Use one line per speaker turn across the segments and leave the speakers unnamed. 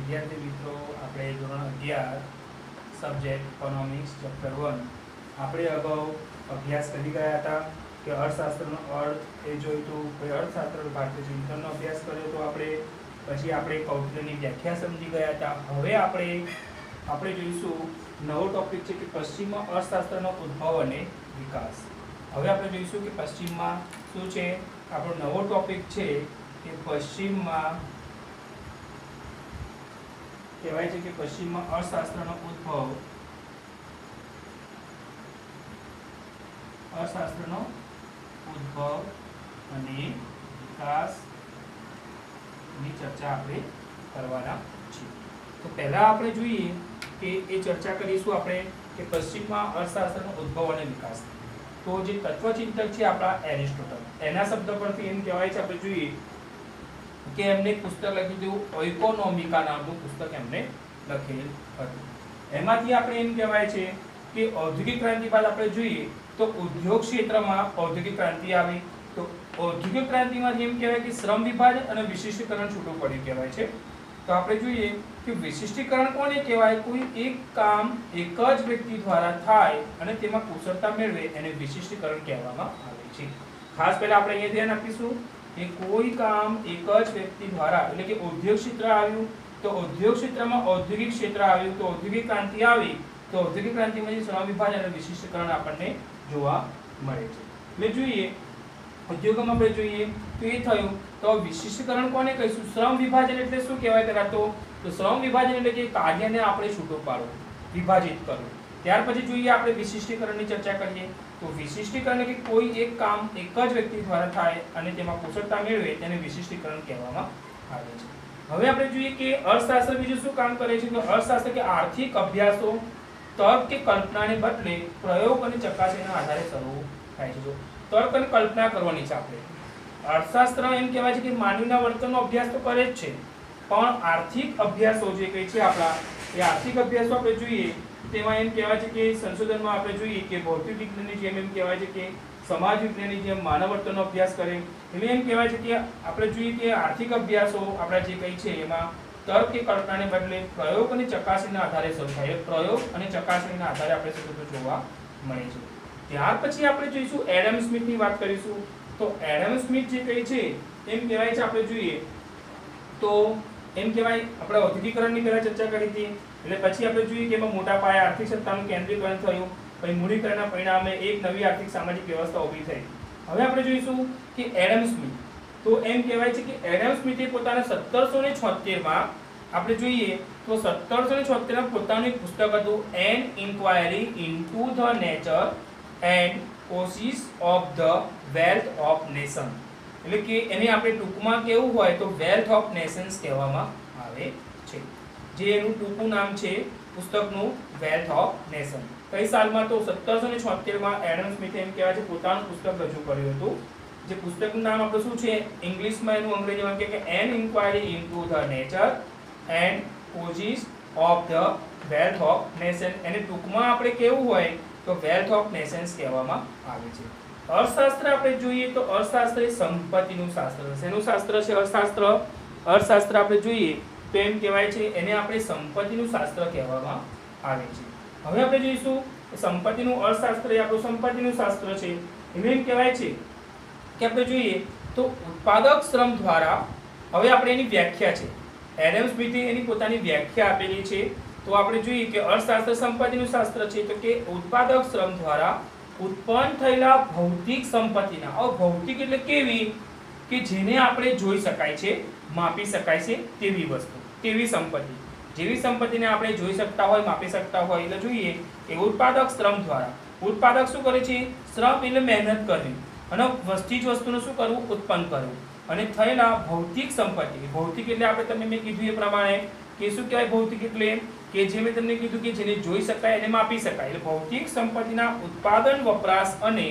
વિદ્યાર્થી મિત્રો, આપણે ધોરણ 11 સબ્જેક્ટ ઇકોનોમિક્સ ચેપ્ટર 1 આપણે અગાઉ અભ્યાસ કરી ગયા હતા કે અર્થશાસ્ત્રનો અર્થ એ જોઈતું, પછી અર્થશાસ્ત્ર ભારતીય ચિંતનનો અભ્યાસ કર્યો તો આપણે, પછી આપણે કૌટિલ્યની વ્યાખ્યા સમજી ગયા હતા. હવે આપણે જોઈશું નવો ટોપિક છે કે પશ્ચિમમાં અર્થશાસ્ત્રનો ઉદ્ભવ અને વિકાસ. હવે આપણે જોઈશું કે પશ્ચિમમાં શું છે. આપણો નવો ટોપિક છે કે પશ્ચિમમાં કહેવાય છે કે પશ્ચિમમાં અર્થશાસ્ત્રનો ઉદ્ભવ, અર્થશાસ્ત્રનો ઉદ્ભવ અને વિકાસની ચર્ચા આપણે કરવાના છીએ. તો પહેલા આપણે જોઈએ કે એ ચર્ચા કરીશું આપણે કે પશ્ચિમમાં અર્થશાસ્ત્રનો ઉદ્ભવ અને વિકાસ. તો જે તત્વચિંતક છે આપણા એરિસ્ટોટલ, એના શબ્દ પરથી એમ કહેવાય છે, આપણે જોઈએ કે એમને એક પુસ્તક લખ્યું હતું, ઇકોનોમિકા નામનું પુસ્તક એમને લખેલ હતું. એમાંથી આપણે એમ કહેવાય છે કે ઔદ્યોગિક ક્રાંતિ બાદ આપણે જોઈએ તો ઉદ્યોગ ક્ષેત્રમાં ઔદ્યોગિક ક્રાંતિ આવી. તો ઔદ્યોગિક ક્રાંતિમાં એમ કહેવાય કે શ્રમ વિભાજન અને વિશિષ્ટીકરણ છૂટું પડ્યું કહેવાય છે. તો આપણે જોઈએ કે વિશિષ્ટીકરણ કોને કહેવાય? કોઈ એક કામ એક જ વ્યક્તિ દ્વારા થાય અને તેમાં કુશળતા મેળવે એને વિશિષ્ટીકરણ કહેવામાં આવે છે. ખાસ પહેલા આપણે અહીંયા ધ્યાન આપીશું કે કોઈ કામ એક જ વ્યક્તિ દ્વારા, એટલે કે ઉદ્યોગ ક્ષેત્ર આવ્યું તો ઉદ્યોગ ક્ષેત્રમાં ઔદ્યોગિક ક્ષેત્ર આવ્યું, તો ઔદ્યોગિક ક્રાંતિ આવી તો ઔદ્યોગિક ક્રાંતિમાં જે શ્રમ વિભાજન અને વિશિષ્ટીકરણ આપણને જોવા મળે છે. એટલે જોઈએ ઉદ્યોગમાં આપણે જોઈએ તો એ થયું. તો વિશિષ્ટીકરણ કોને કહીશું? શ્રમ વિભાજન એટલે શું કહેવાય પહેલા તો શ્રમ વિભાજન એટલે કે કાર્યને આપણે છૂટું પાડવું, વિભાજિત કરવું. ત્યાર પછી જોઈએ આપણે વિશિષ્ટીકરણની ચર્ચા કરીએ તો વિશિષ્ટીકરણ એટલે કે કોઈ એક કામ એક જ વ્યક્તિ દ્વારા થાય અને તેમાં કુશળતા મેળવે તેને વિશિષ્ટીકરણ કહેવામાં આવે છે. હવે આપણે જોઈએ કે અર્થશાસ્ત્ર બીજું શું કામ કરે છે? તો અર્થશાસ્ત્ર કે આર્થિક અભ્યાસો તર્ક કે કલ્પનાને બદલે પ્રયોગ અને ચકાસણીના આધારે શરૂ થાય છે. તર્ક અને કલ્પના કરવાની છે આપણે. અર્થશાસ્ત્ર એમ કહેવાય છે કે માનવીના વર્તનનો અભ્યાસ તો કરે જ છે, પણ આર્થિક અભ્યાસો જે કંઈ છે આપણા, એ આર્થિક અભ્યાસો આપણે જોઈએ તેમાં એમ કહેવાય છે કે સંશોધનમાં આપણે જોઈએ કે ભૌતિક વિજ્ઞાનની જેમ એમ કહેવાય છે કે સમાજ વિજ્ઞાનની જેમ માનવ વર્તનનો અભ્યાસ કરે. એટલે એમ કહેવાય છે કે આપણે જોઈએ કે આર્થિક અભ્યાસો આપણા જે કંઈ છે એમાં તર્ક કે કલ્પનાને બદલે પ્રયોગ અને ચકાસણીના આધારે શરૂ થાય. પ્રયોગ અને ચકાસણીના આધારે આપણે સંશોધનો જોવા મળે છે. ત્યાર પછી આપણે જોઈશું એડમ સ્મિથની વાત કરીશું. તો એડમ સ્મિથ જે કંઈ છે એમ કહેવાય છે, આપણે જોઈએ તો એમ કહેવાય આપણે ઔદ્યોગિકરણની પહેલા ચર્ચા કરી હતી. એટલે પછી આપણે જોઈએ કે એમાં મોટા પાયે આર્થિક સત્તાનું કેન્દ્રીકરણ થયું, પછી મૂડીકરણના પરિણામે એક નવી આર્થિક સામાજિક વ્યવસ્થા ઊભી થઈ. હવે આપણે જોઈશું કે એડમ સ્મિથ. તો એમ કહેવાય છે કે એડમ સ્મિથે પોતાના 1776માં આપણે જોઈએ તો 1776માં પોતાનું એક પુસ્તક હતું, an inquiry into the nature and causes of the wealth of nation. એટલે કે એને આપણે ટૂંકમાં કેવું હોય તો વેલ્થ ઓફ નેશન્સ કહેવામાં આવે છે. જે એનું ટૂંકું નામ છે પુસ્તકનું, વેલ્થ ઓફ નેશન. કઈ સાલમાં? તો 1776માં એડમ સ્મિથે એમ કહેવાય છે પોતાનું પુસ્તક રજૂ કર્યું હતું. જે પુસ્તકનું નામ આપણે શું છે ઇંગ્લિશમાં, એનું અંગ્રેજીમાં કે an inquiry into the nature and causes of the wealth of nation. એને ટૂંકમાં આપણે કેવું હોય તો વેલ્થ ઓફ નેશન્સ કહેવામાં આવે છે. અર્થશાસ્ત્ર આપણે જોઈએ તો અર્થશાસ્ત્ર એ સંપત્તિનું શાસ્ત્ર છે. શેનું શાસ્ત્ર છે? અર્થશાસ્ત્ર. અર્થશાસ્ત્ર આપણે જોઈએ તો એમ કહેવાય છે એને આપણે સંપત્તિનું શાસ્ત્ર કહેવામાં આવે છે. હવે આપણે જોઈશું સંપત્તિનું અર્થશાસ્ત્ર એ આપણું સંપત્તિનું શાસ્ત્ર છે. એમ કહેવાય છે કે આપણે જોઈએ તો ઉત્પાદક શ્રમ દ્વારા, હવે આપણે એની વ્યાખ્યા છે, એડમ સ્મિથે એની પોતાની વ્યાખ્યા આપેલી છે. તો આપણે જોઈએ કે અર્થશાસ્ત્ર સંપત્તિનું શાસ્ત્ર છે તો કે ઉત્પાદક શ્રમ દ્વારા ઉત્પન્ન થયેલા ભૌતિક સંપત્તિના, ભૌતિક એટલે કેવી કે જેને આપણે જોઈ શકાય છે, માપી શકાય છે તેવી વસ્તુ, તેવી સંપત્તિ. જેવી સંપત્તિને આપણે જોઈ શકતા હોય, માપી શકતા હોય, એટલે જોઈએ કે ઉત્પાદક શ્રમ દ્વારા. ઉત્પાદક શું કરે છે? શ્રમ એટલે મહેનત કરવી અને વસ્તી જ વસ્તુનું શું કરવું? ઉત્પન્ન કરવું. અને થયેલા ભૌતિક સંપત્તિ, ભૌતિક એટલે આપણે તમને મેં કીધું એ પ્રમાણે કે શું કહેવાય ભૌતિક એટલે કે જે મેં તમને કીધું કે જેને જોઈ શકાય એને માપી શકાય. એટલે ભૌતિક સંપત્તિના ઉત્પાદન, વપરાશ અને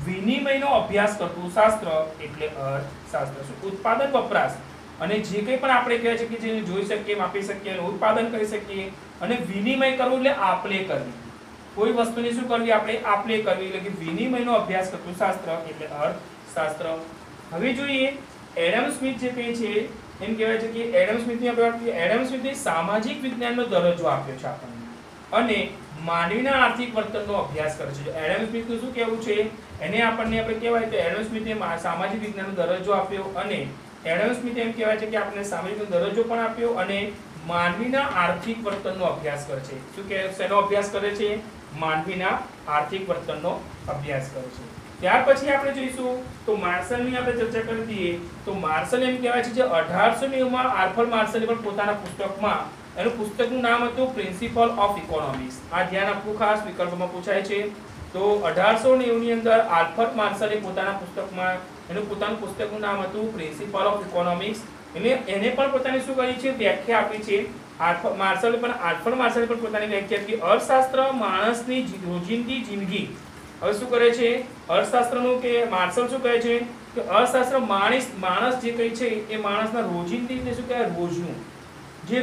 વિનિમયનો અભ્યાસ કરતું શાસ્ત્ર એટલે અર્થશાસ્ત્ર. ઉત્પાદન, વપરાશ અને જે કંઈ પણ આપણે કહેવાય છે કે જેને જોઈ શકીએ, માપી શકીએ, ઉત્પાદન કરી શકીએ અને વિનિમય કરવું એટલે આપલે કરવી. કોઈ વસ્તુની શું કરવી? આપણે આપલે કરવી, એટલે કે વિનિમયનો અભ્યાસ કરતું શાસ્ત્ર એટલે અર્થશાસ્ત્ર. હવે જોઈએ એડમ સ્મિથ જે કહે છે એમ કહેવાય છે કે એડમ સ્મિથની આપણે વાત કરીએ, એડમ સ્મિથે સામાજિક વિજ્ઞાનનો દરજ્જો આપ્યો છે આપણને અને માનવીના આર્થિક વર્તનનો અભ્યાસ કરે છે. એડમ સ્મિથનું શું કહેવું છે, એને આપણને આપણે કહેવાય તો એડમ સ્મિથે સામાજિક વિજ્ઞાનનો દરજ્જો આપ્યો અને એડમ સ્મિથે એમ કહેવાય છે કે આપણે સામાજિક દરજ્જો પણ આપ્યો અને માનવીના આર્થિક વર્તનનો અભ્યાસ કરે છે. શું કે શેનો અભ્યાસ કરે છે? માનવીના આર્થિક વર્તનનો અભ્યાસ કરે છે. ત્યાર પછી આપણે જોઈશું તો માર્શલની આપણે ચર્ચા કરી દઈએ તો માર્શલ એમ કહેવાય છે જે 1890 માં આલ્ફ્રેડ માર્શલે પણ પોતાના પુસ્તકમાં, એનું પુસ્તકનું નામ હતું પ્રિન્સિપલ ઓફ ઇકોનોમિક્સ. આ ધ્યાન આપવું ખાસ, વિકલ્પમાં પૂછાય છે. તો 1890 ની અંદર આલ્ફ્રેડ માર્શલે પોતાના પુસ્તકમાં, એનું પોતાનું પુસ્તકનું નામ હતું પ્રિન્સિપલ ઓફ ઇકોનોમિક્સ. એને પણ પોતાની શું કરી છે? વ્યાખ્યા આપી છે. આલ્ફ્રેડ માર્શલે પણ પોતાની વ્યાખ્યા આપી. અર્થશાસ્ત્ર માણસની રોજિંદી જિંદગી, હવે શું કરે છે અર્થશાસ્ત્રનું, કે માર્શલ શું કહે છે કે અર્થશાસ્ત્ર માણસ જે કહે છે એ માણસના રોજિંદી, એટલે શું કહેવાય,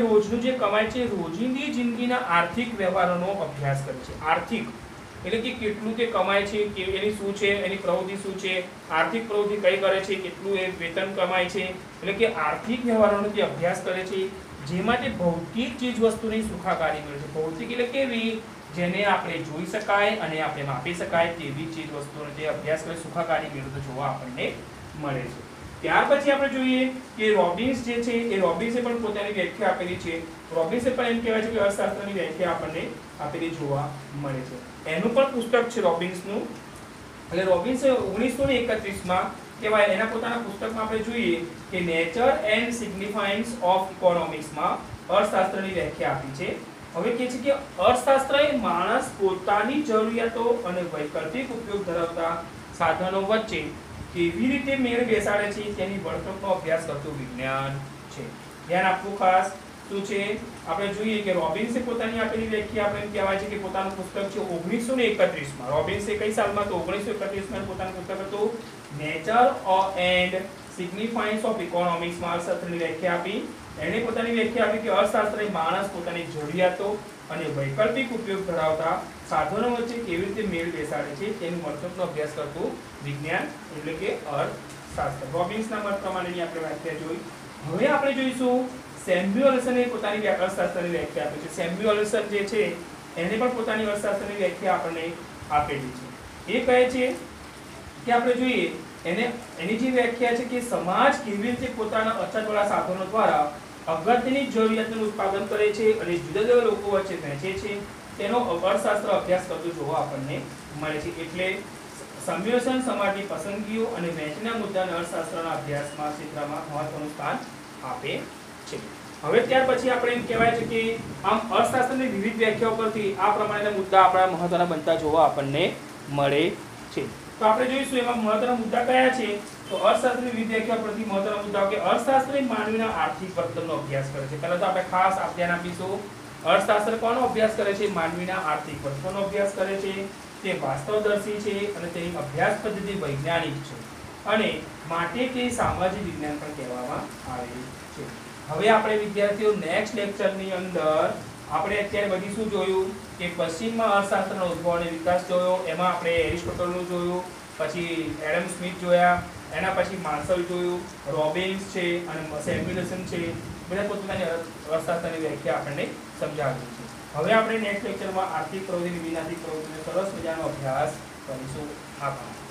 રોજનું જે કમાય છે રોજિંદી જિંદગીના આર્થિક વ્યવહારોનો અભ્યાસ કરે છે. આર્થિક એટલે કે કેટલું તે કમાય છે, કે એની શું છે, એની પ્રવૃત્તિ શું છે, આર્થિક પ્રવૃત્તિ કઈ કરે છે, કેટલું એ વેતન કમાય છે, એટલે કે આર્થિક વ્યવહારોનો જે અભ્યાસ કરે છે જેમાં તે ભૌતિક ચીજ વસ્તુની સુખાકારી મળે છે. ભૌતિક એટલે કેવી? જેને આપણે જોઈ શકાય અને આપણે માપી શકાય તેવી ચીજ વસ્તુનો જે અભ્યાસ કરે, સુખાકારી મેળવતો જોવા આપણને મળે છે. ત્યાર પછી આપણે જોઈએ કે રોબિન્સ જે છે એ રોબિન્સે પણ પોતાની વ્યાખ્યા આપેલી છે. રોબિન્સે પણ એમ કહેવાય છે કે અર્થશાસ્ત્રની વ્યાખ્યા આપણને આપેલી જોવા મળે છે. એનું પણ પુસ્તક છે રોબિન્સનું. એટલે રોબિન્સે 1931 માં કહેવાય એના પોતાના પુસ્તકમાં આપણે જોઈએ કે નેચર એન્ડ સિગ્નિફાયન્સ ઓફ ઇકોનોમિક્સમાં અર્થશાસ્ત્રની વ્યાખ્યા આપી છે. હવે કહે છે કે અર્થશાસ્ત્ર એ માણસ પોતાની જરૂરિયાતો અને વૈકલ્પિક ઉપયોગ ધરાવતા સાધનો વચ્ચે કેવી રીતે મેળ બેસાડે છે તેની વર્તણૂકનો અભ્યાસ કરતું વિજ્ઞાન છે. ધ્યાન આપવું ખાસ. શું છે આપણે જોઈએ કે રોબિન્સે પોતાની આપેલી વ્યાખ્યા આપણે કહેવાય છે કે પોતાનું પુસ્તક છે 1931 માં. રોબિન્સે કઈ સાલમાં? તો 1931 માં પોતાનું પુસ્તક હતું નેચર એન્ડ સિગ્નિફાયન્સ ઓફ ઇકોનોમિક્સ માં અર્થશાસ્ત્રની વ્યાખ્યા આપી. એણે પોતાની વ્યાખ્યા આપી કે અર્થશાસ્ત્ર એ માણસ પોતાની જરૂરિયાતો અને વૈકલ્પિક ઉપયોગ ધરાવતા સાધનો વચ્ચે કેવી રીતે મેળ બેસાડે છે તેની વર્તણૂકનો અભ્યાસ કરતું વિજ્ઞાન એટલે કે અર્થશાસ્ત્ર. રોબિન્સના મત પ્રમાણેની આપણે વ્યાખ્યા જોઈ. હવે આપણે જોઈશું સેમ્યુએલ્સને પોતાની અર્થશાસ્ત્રની વ્યાખ્યા આપી છે. સેમ્યુએલ્સ જે છે એને પણ પોતાની અર્થશાસ્ત્રની વ્યાખ્યા આપણને આપેલી છે. એ કહે છે કે આપણે જોઈએ એની જે વ્યાખ્યા છે કે સમાજ કેવી રીતે પોતાના અછતવાળા સાધનો દ્વારા અગત્યની જરૂરિયાતનું ઉત્પાદન કરે છે અને જુદા જુદા લોકો વચ્ચે વહેંચે છે તેનો અર્થશાસ્ત્ર અભ્યાસ કરતું જોવા આપણને મળે છે. એટલે સંયોજન, સમાજની પસંદગીઓ અને વહેંચના મુદ્દાને અર્થશાસ્ત્રના અભ્યાસમાં ક્ષેત્રમાં મહત્વનું સ્થાન આપે છે. હવે ત્યાર પછી આપણે એમ કહેવાય છે કે આમ અર્થશાસ્ત્રની વિવિધ વ્યાખ્યાઓ પરથી આ પ્રમાણેના મુદ્દા આપણા મહત્વના બનતા જોવા આપણને મળે છે. તો આપણે જોઈશું એમાં મહત્વના મુદ્દા કયા છે. તો અર્થશાસ્ત્રની વિવિધ વ્યાખ્યા પરથી મહત્વના મુદ્દાઓ કે અર્થશાસ્ત્ર માનવીના આર્થિક વર્તનનો અભ્યાસ કરે છે. પહેલા તો આપણે ખાસ ધ્યાન આપીશું અર્થશાસ્ત્ર કોનો અભ્યાસ કરે છે? માનવીના આર્થિક વર્તનનો અભ્યાસ કરે છે. તે વાસ્તવદર્શી છે અને તેની અભ્યાસ પદ્ધતિ વૈજ્ઞાનિક છે અને માટે તે સામાજિક વિજ્ઞાન પણ કહેવામાં આવે છે. હવે આપણે વિદ્યાર્થીઓ નેક્સ્ટ લેક્ચરની અંદર આપણે અત્યારે બધી શું જોયું કે પશ્ચિમમાં અર્થશાસ્ત્રનો ઉદ્ભવ અને વિકાસ જોયો. એમાં આપણે એરિસ્ટોટલનું જોયું, પછી એડમ સ્મિથ જોયા, એના પછી માર્શલ જોયું, રોબિન્સ છે અને સેમ્યુએલ્સન છે. બધા પોતાની અર્થશાસ્ત્રની વ્યાખ્યા આપણને સમજાવી છે. હવે આપણે નેક્સ્ટ લેક્ચરમાં આર્થિક પ્રવૃત્તિ, બિન આર્થિક પ્રવૃત્તિનો સરસ મજાનો અભ્યાસ કરીશું. આભાર.